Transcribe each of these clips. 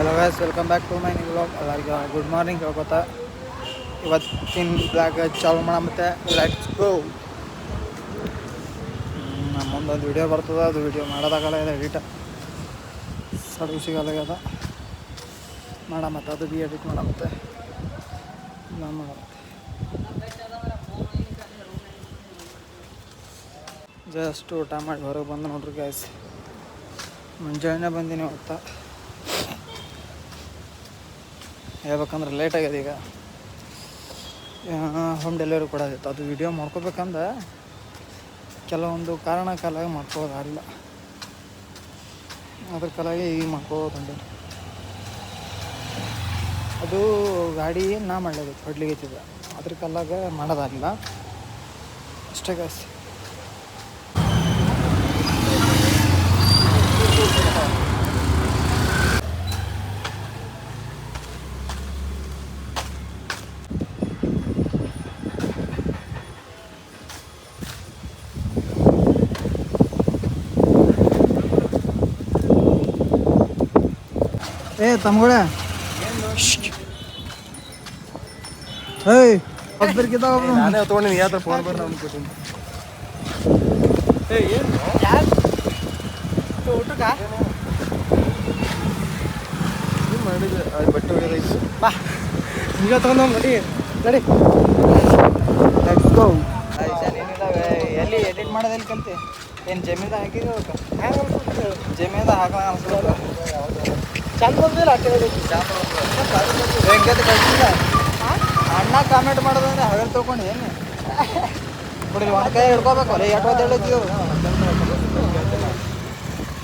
Hello guys, welcome back to my new vlog. ಎಲ್ಲರಿಗೆ good morning ಹೇಳ್ಕೊತಾ ಇವತ್ತಿನ blog ಚಾಲು ಮಾಡ ಮತ್ತೆ ಲೆಟ್ಸ್ ಗೋ. ನಮ್ಮ ಮುಂದೊಂದು ವಿಡಿಯೋ ಬರ್ತದೆ, ಅದು ವಿಡಿಯೋ ಮಾಡೋದಾಗಲ್ಲ, ಇದೆ ಎಡಿಟ್ ಸಡಗು ಸಿಗಲ್ಲಾಗ್ಯದ. ಮತ್ತೆ ಅದು ಬಿ ಎಡಿಟ್ ಮತ್ತೆ ಜಸ್ಟ್ ಊಟ ಮಾಡಿ ಹೊರಗೆ ಬಂದು ನೋಡ್ರಿ ಗೈಸ್. ಮುಂಜಾನೆ ಬಂದೀನಿ ಇವತ್ತು. ಹೇಳ್ಬೇಕಂದ್ರೆ ಲೇಟ್ ಆಗ್ಯದ. ಈಗ ಹೋಮ್ ಡೆಲಿವರಿ ಕೊಡೋದಿತ್ತು, ಅದು ವಿಡಿಯೋ ಮಾಡ್ಕೋಬೇಕಂದ್ರೆ ಕೆಲವೊಂದು ಕಾರಣಕ್ಕಾಗಿ ಮಾಡ್ಕೋದಾಗಿಲ್ಲ. ಅದ್ರ ಕಾಲಾಗಿ ಈಗ ಮಾಡ್ಕೋದು. ಅದು ಗಾಡಿ ನಾ ಮಾಡ್ಲಿಕ್ಕೆ ಹೊಡ್ಲಿಕ್ಕೆ ಅದ್ರ ಕಾಲಾಗ ಮಾಡೋದಾಗಿಲ್ಲ ಅಷ್ಟೇ ಗೈಸ್. ತಮ್ಗಳ ನಾನೇ ತೊಗೊಂಡಿನಿ. ಯಾವ ಫೋನ್ ಬರ್ರಿ ಅವ್ನು ಕೊಟ್ಟಿನಿ. ಊಟಕ್ಕ ಮಾಡಿದೆ ಬಟ್ಟೆ ಒಗೆದೈತಿ. ಬಾ ಈಗ ತೊಗೊಂಡು ನಡಿ ನಡಿ ಲೆಟ್ಸ್ ಗೋ. ಏನಿದಾವೆ ಎಲ್ಲಿ ಎಡಿಟ್ ಮಾಡೋದು ಎಲ್ಲಿ ಕಲಿತೆ? ಏನು ಜಮೀನ್ದಾಗ ಹಾಕಿದ್ವಿ ಅದಕ್ಕೆ ಜಮೀನ್ದಾಗ ಹಾಕೋಣ ಅನ್ಸಲ್ಲ. ಚಂದ ಬಂದಿಲ್ಲ ಹೆಂಗೈತೆ ಕಳ್ಸಿಲ್ಲ. ಅಣ್ಣ ಕಾಮೆಂಟ್ ಮಾಡೋದಂದ್ರೆ ಹಗಲ್ ತೊಗೊಂಡು ಏನು ಬಿಡಿ ಒಂದು ಕೈ ಹಿಡ್ಕೋಬೇಕು. ಅಲ್ಲ ಎಟ್ಟು ಹೇಳಿದ್ದೀವಿ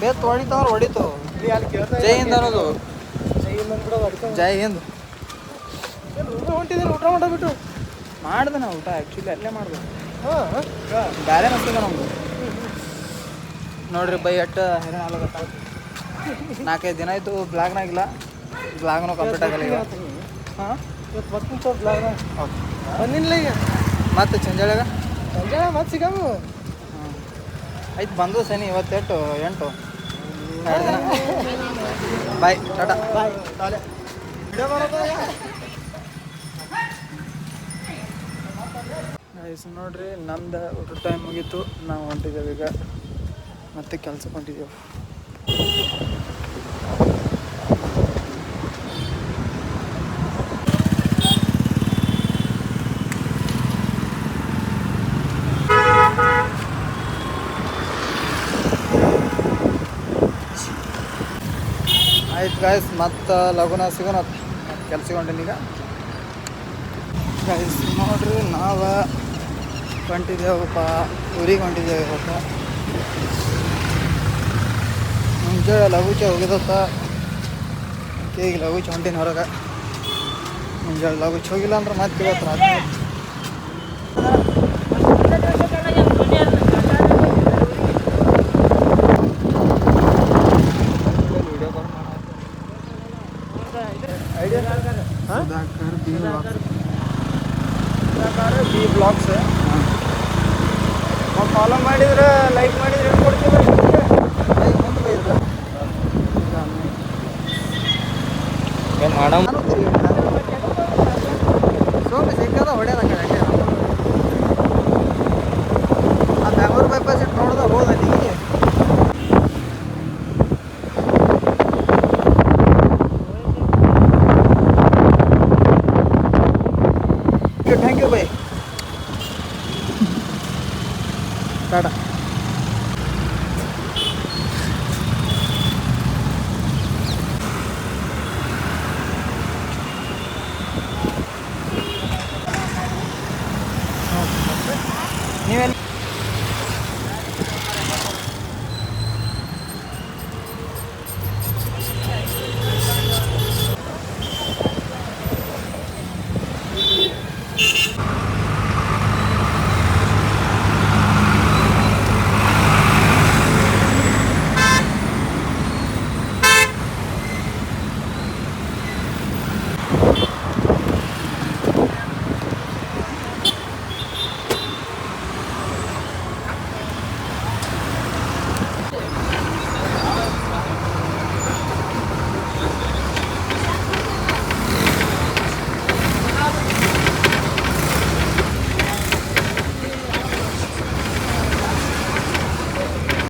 ಬೇತ್ ಹೊಡಿತವ್ರು ಹೊಡಿತು. ಜೈ ಹಿಂದ್ ಅನ್ನೋದು, ಜೈ ಹಿಂದ್. ಹೊಂಟಿದ್ದೀನಿ ಊಟ ಮಾಡೋಬಿಟ್ಟು ಮಾಡ್ದೆ ನಾವು ಊಟ. ಆ್ಯಕ್ಚುಲಿ ಅಲ್ಲೇ ಮಾಡ್ಬೇಕು, ಬೇರೆ ಅನಿಸ್ತದೆ ನಮ್ದು. ನೋಡ್ರಿ ಬೈ ಎಟ್ಟು ಹೈರಾಣ ಆಗತ್ತ. 4-5 ದಿನ ಆಯಿತು ಬ್ಲಾಗ್ನಾಗಿಲ್ಲ. ಬ್ಲಾಗ್ನೂ ಕಂಪ್ಲೀಟ್ ಆಗಲ್ಲ ಈಗ. ಹಾಂ ಬ್ಲಾಗ್ನ ಬಂದಿಲ್ಲ ಈಗ. ಮತ್ತೆ ಚಂಜಾಳ್ಯಾಗ ಮತ್ತೆ ಸಿಗವು. ಹಾಂ ಆಯ್ತು ಬಂದು ಸನಿ. ಇವತ್ತೆಟ್ಟು 8 2 ದಿನ. ಬಾಯ್ ಟಾಟಾ ಬಾಯ್. ಗೈಸ್ ನೋಡ್ರಿ, ನಮ್ದು ಊಟ ಟೈಮ್ ಮುಗೀತು. ನಾವು ಹೊಂಟಿದ್ದೇವೆ ಈಗ ಮತ್ತೆ ಕೆಲ್ಸಕ್ಕೆ ಹೊಂಟಿದ್ದೇವೆ. ಆಯ್ತು ಗಾಯ್ಸ್, ಮತ್ತು ಲಗುನ ಸಿಗೋಣ. ಕೆಲ್ಸಕ್ಕೆ ಹೊಂಟೀನೀಗ ಗೈಸ್. ನೋಡ್ರಿ ನಾವು ಹೊಂಟಿದ್ದೇವಪ್ಪ, ಊರಿಗೆ ಹೊಂಟಿದ್ದೇವೆ ಇವತ್ತು. ಮುಂಜಾನೆ ಲಘುಚ ಹೋಗಿದತ್ತ. ಈಗ ಲಘುಚ ಹೊಂಟೀನಿ ಹೊರಗೆ. ಮುಂಜಾನೆ ಲಘುಚ ಹೋಗಿಲ್ಲ ಅಂದ್ರೆ ಮತ್ತೆ ಇವತ್ತು ರಾತ್ರಿ ಬಿ ಬ್ಲಾಗ್ಸ್ ಫಾಲೋ ಮಾಡಿದ್ರೆ, ಲೈಕ್ ಮಾಡಿದ್ರೆ ಏನು ಕೊಡ್ತೀವಿ? ಸೋಮಿ ಸಿಕ್ಕದ ಹೊಡೆಯೋದ ಕಡೆ ಆ ಬೆಂಗಳೂರು ಬೈಪಾಸ್ ಇಟ್ಟು ನೋಡ್ದೆ ಹೋದ ಅಲ್ಲಿಗೆ. Thank you by.